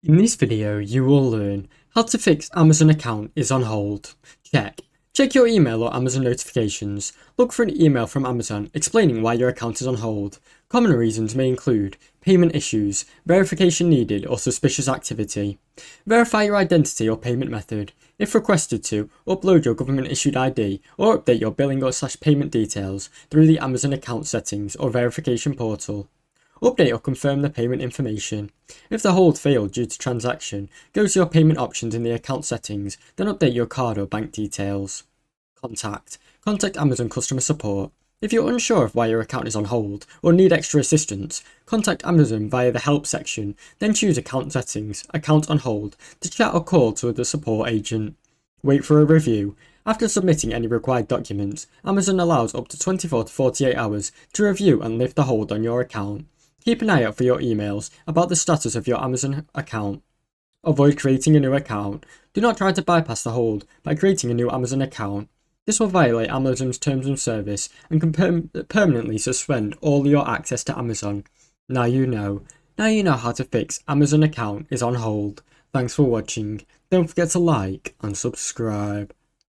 In this video, you will learn how to fix Amazon account is on hold. Check your email or Amazon notifications. Look for an email from Amazon explaining why your account is on hold. Common reasons may include payment issues, verification needed, or suspicious activity. Verify your identity or payment method. If requested to, upload your government issued ID or update your billing or payment details through the Amazon account settings or verification portal. Update or confirm the payment information. If the hold failed due to transaction, go to your payment options in the account settings, then update your card or bank details. Contact Amazon customer support. If you're unsure of why your account is on hold or need extra assistance, contact Amazon via the help section, then choose account settings, account on hold, to chat or call to the support agent. Wait for a review. After submitting any required documents, Amazon allows up to 24 to 48 hours to review and lift the hold on your account. Keep an eye out for your emails about the status of your Amazon account. Avoid creating a new account. Do not try to bypass the hold by creating a new Amazon account. This will violate Amazon's terms of service and can permanently suspend all your access to Amazon. Now you know. Now you know how to fix Amazon account is on hold. Thanks for watching. Don't forget to like and subscribe.